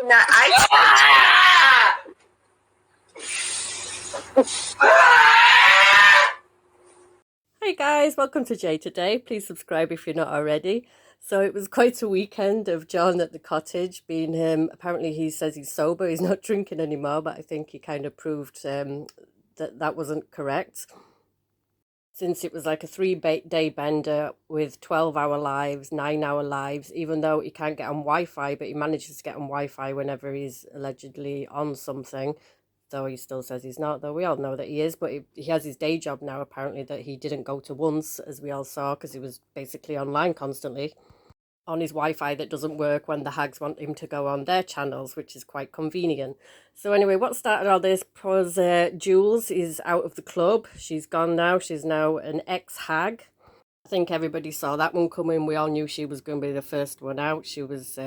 not. Hey guys, welcome to Jay Today. Please subscribe if you're not already. So it was quite a weekend of John at the cottage, being him. Apparently he says he's sober, he's not drinking anymore, but I think he kind of proved that wasn't correct. Since it was like a 3-day bender with 12-hour lives, 9-hour lives, even though he can't get on Wi-Fi, but he manages to get on Wi-Fi whenever he's allegedly on something. Though he still says he's not, though we all know that he is, but he has his day job now, apparently, that he didn't go to once, as we all saw, because he was basically online constantly on his Wi-Fi that doesn't work when the hags want him to go on their channels, which is quite convenient. So anyway, what started all this was Jules is out of the club. She's gone now. She's now an ex-hag. I think everybody saw that one coming. We all knew she was going to be the first one out. She was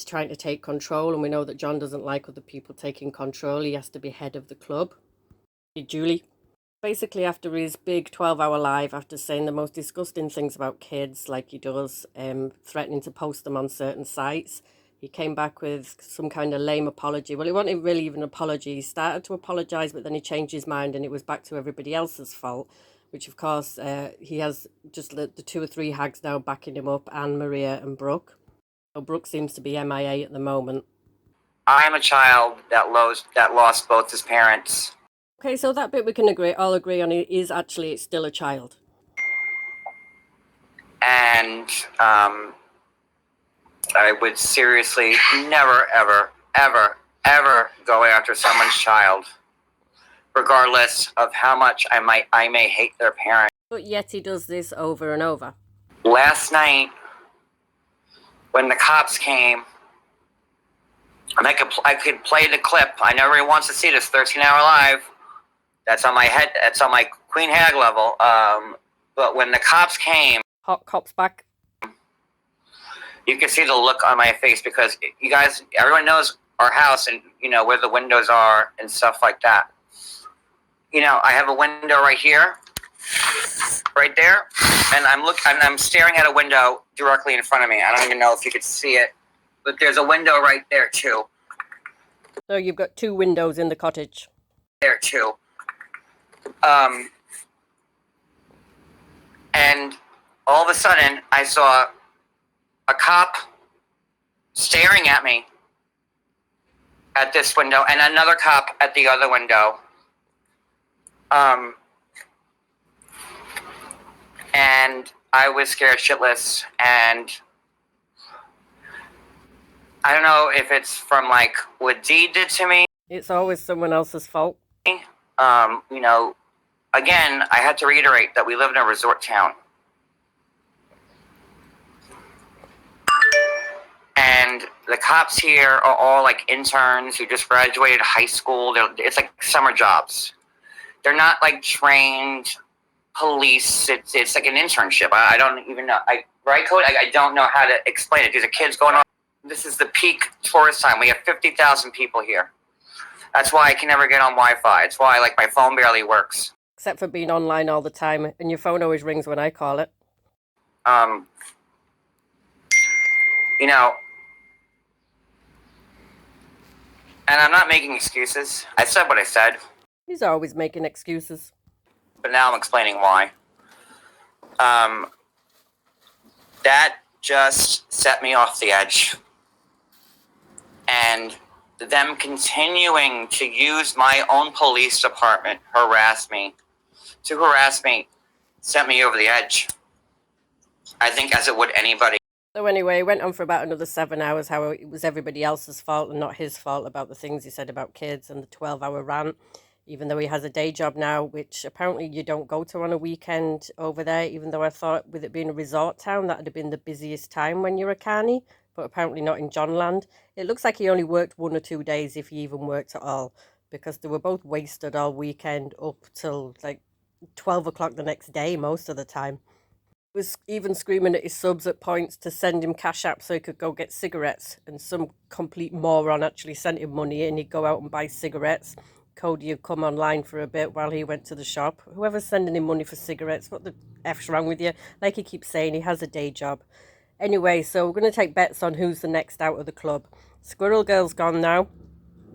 trying to take control, and we know that John doesn't like other people taking control. He has to be head of the club. Julie. Basically, after his big 12-hour live, after saying the most disgusting things about kids, like he does, threatening to post them on certain sites, he came back with some kind of lame apology. Well, it wasn't really even an apology. He started to apologise, but then he changed his mind, and it was back to everybody else's fault, which, of course, he has just the 2 or 3 hags now backing him up, Anne, Maria and Brooke. So Brooke seems to be MIA at the moment. I'm a child that lost both his parents. Okay, so that bit we can all agree on is actually it's still a child. And I would seriously never, ever, ever, ever go after someone's child, regardless of how much I may hate their parent. But yet he does this over and over. Last night, when the cops came, and I could play the clip. I know everyone wants to see this 13-hour live. That's on my head. That's on my Queen Hag level. But when the cops came, hot cops back. You can see the look on my face because you guys, everyone knows our house and you know where the windows are and stuff like that. You know, I have a window right here, right there, and I'm staring at a window directly in front of me. I don't even know if you could see it, but there's a window right there too. So you've got 2 windows in the cottage. There too. And all of a sudden, I saw a cop staring at me at this window and another cop at the other window. And I was scared shitless. And I don't know if it's from like what Dee did to me. It's always someone else's fault. You know, again, I had to reiterate that we live in a resort town. And the cops here are all like interns who just graduated high school. It's like summer jobs. They're not like trained police. It's like an internship. I don't even know. Right, Cody? I don't know how to explain it. These are kids going on. This is the peak tourist time. We have 50,000 people here. That's why I can never get on Wi-Fi. It's why like my phone barely works. Except for being online all the time, and your phone always rings when I call it. You know, and I'm not making excuses. I said what I said. He's always making excuses. But now I'm explaining why. That just set me off the edge. And them continuing to use my own police department to harass me, sent me over the edge. I think as it would anybody. So anyway, it went on for about another 7 hours, how it was everybody else's fault and not his fault about the things he said about kids and the 12-hour rant, even though he has a day job now, which apparently you don't go to on a weekend over there, even though I thought with it being a resort town, that would have been the busiest time when you're a carnie, but apparently not in Johnland. It looks like he only worked 1 or 2 days, if he even worked at all, because they were both wasted all weekend up till like 12 o'clock the next day most of the time. He was even screaming at his subs at points to send him cash app so he could go get cigarettes, and some complete moron actually sent him money and he'd go out and buy cigarettes. Cody had come online for a bit while he went to the shop. Whoever's sending him money for cigarettes, what the F's wrong with you? Like he keeps saying, he has a day job. Anyway, so we're going to take bets on who's the next out of the club. Squirrel Girl's gone now.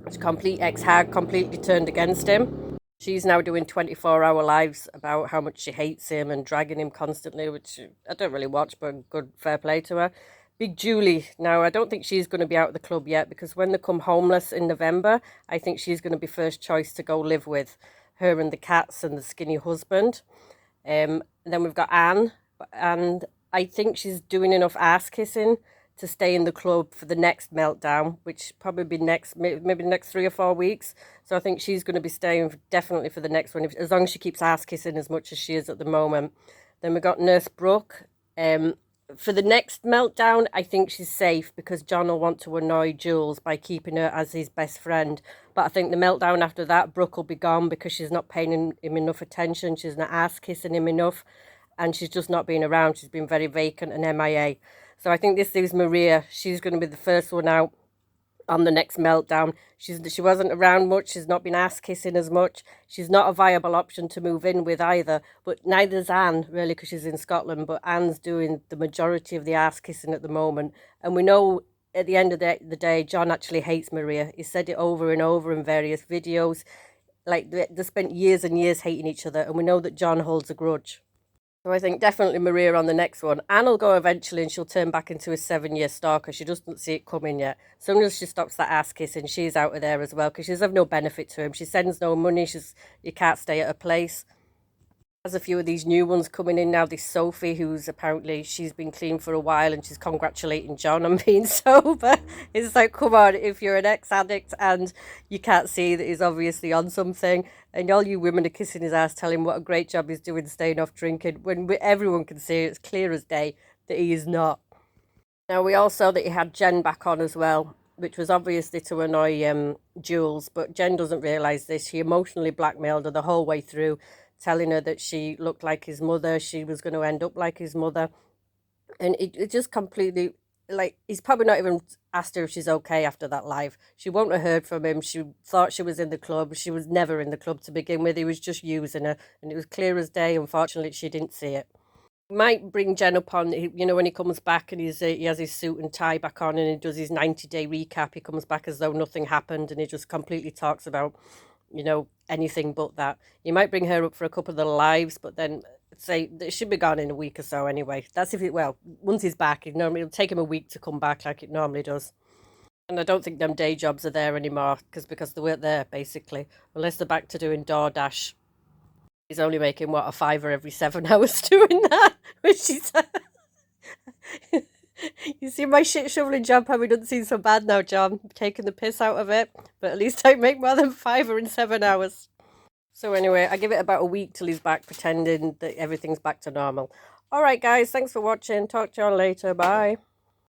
It's complete ex-hag, completely turned against him. She's now doing 24-hour lives about how much she hates him and dragging him constantly, which I don't really watch, but good, fair play to her. Big Julie, now I don't think she's going to be out of the club yet, because when they come homeless in November, I think she's going to be first choice to go live with her and the cats and the skinny husband. And then we've got Anne, and I think she's doing enough ass kissing to stay in the club for the next meltdown, which probably be maybe next 3 or 4 weeks. So I think she's going to be staying definitely for the next one, as long as she keeps ass kissing as much as she is at the moment. Then we got Nurse Brooke. For the next meltdown, I think she's safe, because John will want to annoy Jules by keeping her as his best friend. But I think the meltdown after that, Brooke will be gone, because she's not paying him enough attention. She's not ass kissing him enough, and she's just not been around. She's been very vacant and MIA. So I think this leaves Maria. She's going to be the first one out on the next meltdown. She wasn't around much. She's not been ass kissing as much. She's not a viable option to move in with either. But neither's Anne, really, because she's in Scotland. But Anne's doing the majority of the ass kissing at the moment. And we know at the end of the day, John actually hates Maria. He said it over and over in various videos. Like, they spent years and years hating each other. And we know that John holds a grudge. So I think definitely Maria on the next one. Anne will go eventually, and she'll turn back into a 7-year stalker. She doesn't see it coming yet. As soon as she stops that ass kissing, she's out of there as well, because she's of no benefit to him. She sends no money. You can't stay at her place. There's a few of these new ones coming in now. This Sophie, who's apparently, she's been clean for a while, and she's congratulating John on being sober. It's like, come on, if you're an ex-addict and you can't see that he's obviously on something, and all you women are kissing his ass, telling him what a great job he's doing staying off drinking, when everyone can see it's clear as day that he is not. Now, we all saw that he had Jen back on as well, which was obviously to annoy Jules, but Jen doesn't realise this. He emotionally blackmailed her the whole way through, telling her that she looked like his mother, she was going to end up like his mother. And it just completely, like, he's probably not even asked her if she's okay after that live. She won't have heard from him. She thought she was in the club. She was never in the club to begin with. He was just using her, and it was clear as day. Unfortunately, she didn't see it. Might bring Jen up on, when he comes back and he has his suit and tie back on and he does his 90-day recap. He comes back as though nothing happened, and he just completely talks about, anything but that. You might bring her up for a couple of the lives, but then say it should be gone in a week or so anyway. That's once he's back, it'll take him a week to come back like it normally does. And I don't think them day jobs are there anymore, because they weren't there, basically, unless they're back to doing DoorDash. He's only making, a $5 every 7 hours doing that, which is... You see my shit shoveling job probably doesn't seem so bad now, John. I'm taking the piss out of it, but at least I make more than $5 in 7 hours. So anyway, I give it about a week till he's back, pretending that everything's back to normal. All right, guys, thanks for watching. Talk to y'all later. Bye.